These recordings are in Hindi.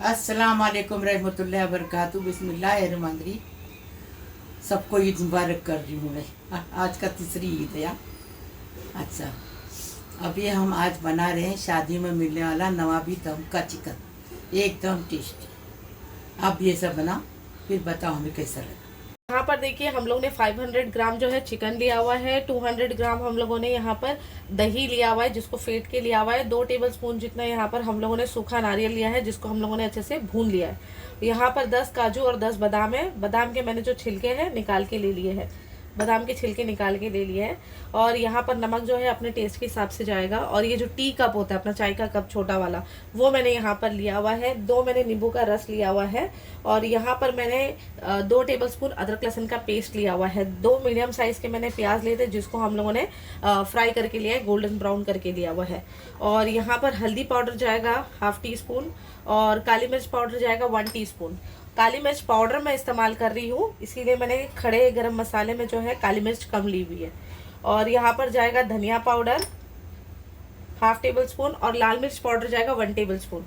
अस्सलाम वालेकुम रहमतुल्लाहि व बरकातहू। बिस्मिल्लाहिर्रहमानिर्रहीम। सबको ईद मुबारक कर रही हूँ मैं। आज का तीसरी ईद है यार। अच्छा, अभी हम आज बना रहे हैं शादी में मिलने वाला नवाबी दम का चिकन, एकदम टेस्टी। आप ये सब बनाओ, फिर बताओ हमें कैसा लगा। यहाँ पर देखिए हम लोग ने 500 ग्राम जो है चिकन लिया हुआ है। 200 ग्राम हम लोगों ने यहाँ पर दही लिया हुआ है जिसको फेंट के लिया हुआ है। 2 टेबलस्पून जितना यहाँ पर हम लोगों ने सूखा नारियल लिया है जिसको हम लोगों ने अच्छे से भून लिया है। यहाँ पर 10 काजू और 10 बादाम है। बादाम के मैंने जो छिलके हैं निकाल के ले लिए हैं, बादाम के छिलके निकाल के ले लिए हैं। और यहाँ पर नमक जो है अपने टेस्ट के हिसाब से जाएगा। और ये जो टी कप होता है अपना चाय का कप छोटा वाला, वो मैंने यहाँ पर लिया हुआ है। 2 मैंने नींबू का रस लिया हुआ है। और यहाँ पर मैंने 2 टेबलस्पून अदरक लहसुन का पेस्ट लिया हुआ है। 2 मीडियम साइज के मैंने प्याज लिए थे जिसको हम लोगों ने फ्राई करके लिया है, गोल्डन ब्राउन करके लिया हुआ है। और यहाँ पर हल्दी पाउडर जाएगा ½ टी स्पून और काली मिर्च पाउडर जाएगा 1 टीस्पून। काली मिर्च पाउडर मैं इस्तेमाल कर रही हूँ, इसीलिए मैंने खड़े गरम मसाले में जो है काली मिर्च कम ली हुई है। और यहाँ पर जाएगा धनिया पाउडर ½ टेबल स्पून और लाल मिर्च पाउडर जाएगा 1 टेबल स्पून।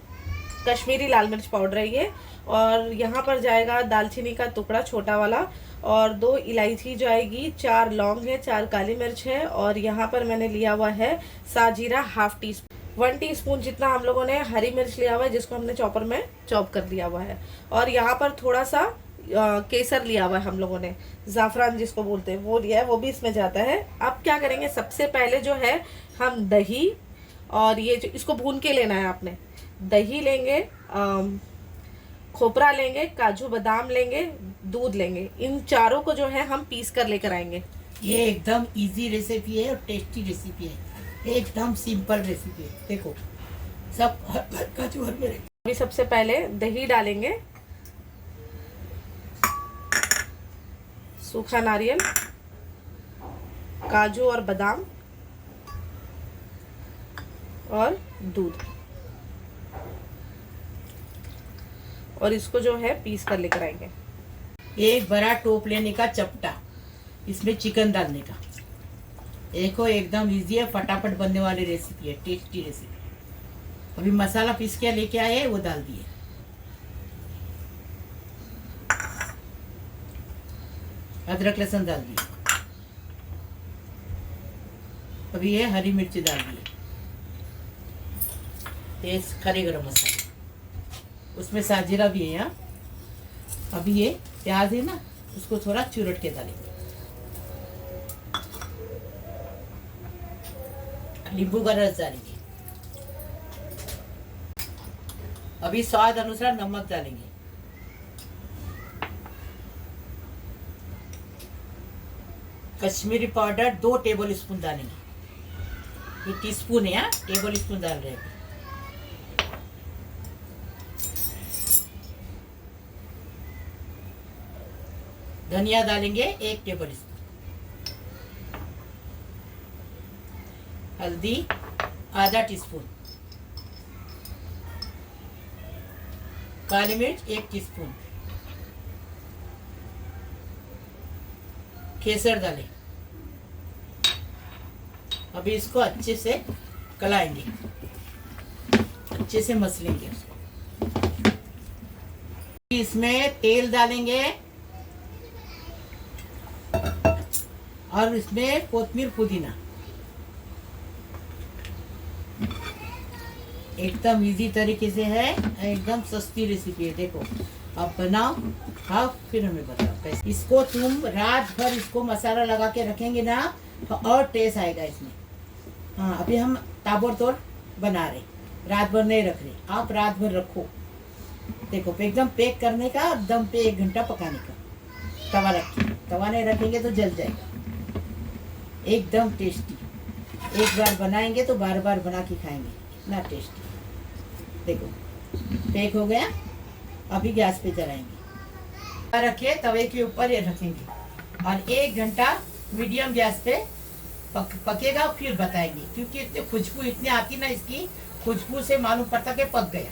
कश्मीरी लाल मिर्च पाउडर है ये। और यहाँ पर जाएगा दालचीनी का टुकड़ा छोटा वाला और 2 इलायची जाएगी, 4 लौंग है, 4 काली मिर्च है। और यहाँ पर मैंने लिया हुआ है साजीरा ½ टी स्पून। 1 टीस्पून जितना हम लोगों ने हरी मिर्च लिया हुआ है जिसको हमने चॉपर में चॉप कर दिया हुआ है। और यहाँ पर थोड़ा सा केसर लिया हुआ है हम लोगों ने, ज़ाफ़रान जिसको बोलते हैं वो लिया है, वो भी इसमें जाता है। अब क्या करेंगे, सबसे पहले जो है हम दही और ये जो इसको भून के लेना है आपने। दही लेंगे, खोपरा लेंगे, काजू बादाम लेंगे, दूध लेंगे। इन चारों को जो है हम पीस कर लेकर आएंगे। ये एकदम इजी रेसिपी है और टेस्टी रेसिपी है, एकदम सिंपल रेसिपी है। देखो सब हर काजू हर मेरे। अभी सबसे पहले दही डालेंगे, सूखा नारियल, काजू और बादाम और दूध, और इसको जो है पीस कर लेकर आएंगे। एक बड़ा टोप लेने का चपटा, इसमें चिकन डालने का। देखो एकदम इजी है, फटाफट बनने वाली रेसिपी है, टेस्टी रेसिपी। अभी मसाला पीस के लेके आए वो डाल दिए। अदरक लहसुन डाल दिए। अभी ये हरी मिर्ची डाल दिए। तेज खड़े गरम मसाला, उसमें साजीरा भी है यहाँ। अभी ये प्याज है ना, उसको थोड़ा चुरट के डालेंगे। नींबू का रस डालेंगे। अभी स्वाद अनुसार नमक डालेंगे। कश्मीरी पाउडर 2 टेबल स्पून डालेंगे। ये टीस्पून है, यहाँ टेबल स्पून डाल रहे हैं। धनिया डालेंगे 1 टेबल स्पून। हल्दी ½ टीस्पून। काली मिर्च 1 टीस्पून। केसर डालें। अभी इसको अच्छे से कलाएंगे, अच्छे से मसलेंगे उसको। इसमें तेल डालेंगे और इसमें कोतमीर पुदीना। एकदम इजी तरीके से है, एकदम सस्ती रेसिपी है। देखो आप बनाओ, हाँ फिर हमें बताओ कैसे। इसको तुम रात भर इसको मसाला लगा के रखेंगे ना तो और टेस्ट आएगा इसमें। हाँ अभी हम ताबड़तोड़ बना रहे, रात भर नहीं रख रहे, आप रात भर रखो। देखो एकदम पैक करने का, दम पे 1 घंटा पकाने का। तवा रखिए, तवा नहीं रखेंगे तो जल जाएगा। एकदम टेस्टी, एक बार बनाएंगे तो बार बार बना के खाएंगे, इतना टेस्टी। देखो पैक हो गया। अभी गैस पे जलाएंगे, रखिए तवे के ऊपर ये रखेंगे और 1 घंटा मीडियम गैस पे पकेगा। फिर बताएंगे, क्योंकि इतनी खुशबू इतनी आती ना, इसकी खुशबू से मालूम पड़ता कि पक गया।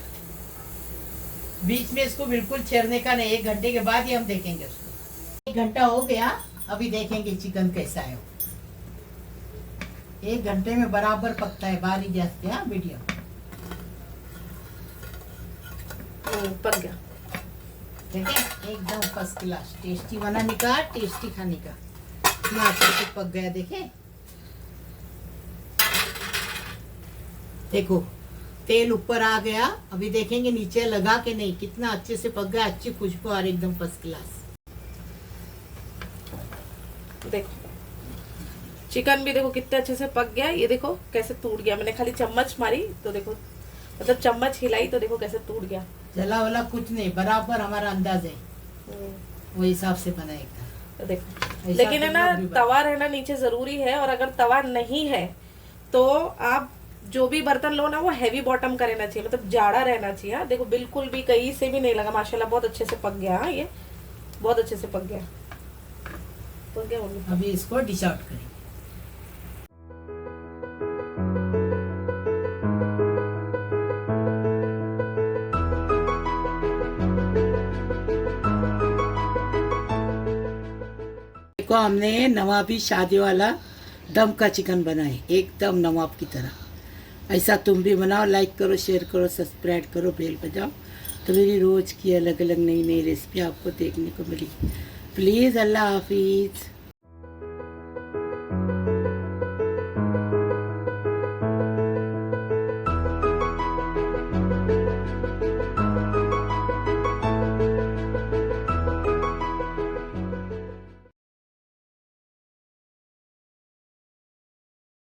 बीच में इसको बिल्कुल छेड़ने का नहीं, 1 घंटे के बाद ही हम देखेंगे उसको। 1 घंटा हो गया, अभी देखेंगे चिकन कैसा है। 1 घंटे में बराबर पकता है, बारीक गैस पे, मीडियम। पक गया। ठीक है, एकदम फर्स्ट क्लास टेस्टी बनाने का, टेस्टी खाने का। इतना अच्छे से पक गया, देखे देखो तेल ऊपर आ गया। अभी देखेंगे नीचे लगा के नहीं, कितना अच्छे से पक गया, अच्छी खुशबू आ रही, एकदम फर्स्ट क्लास। देखो चिकन भी देखो कितने अच्छे से पक गया। ये देखो कैसे टूट गया, मैंने खाली चम्मच मारी तो देखो, मतलब चम्मच हिलाई तो देखो कैसे टूट गया। जला वाला कुछ नहीं, बराबर हमारा अंदाज है, वही हिसाब से बनाएगा। तो देखो लेकिन है ना, तवा रहना नीचे जरूरी है, और अगर तवा नहीं है तो आप जो भी बर्तन लो ना वो हैवी बॉटम का रहना चाहिए, मतलब जाड़ा रहना चाहिए। हाँ देखो बिल्कुल भी कहीं से भी नहीं लगा, माशाल्लाह बहुत अच्छे से पक गया। हाँ ये बहुत अच्छे से पक गया, पक गया मम्मी। अभी इसको डिश आउट करेंगे। देखो हमने नवाबी शादी वाला दम का चिकन बनाए, एकदम नवाब की तरह। ऐसा तुम भी बनाओ, लाइक करो, शेयर करो, सब्सक्राइब करो, बेल बजाओ, तो मेरी रोज़ की अलग अलग नई नई रेसिपी आपको देखने को मिली। प्लीज़, अल्लाह हाफिज़।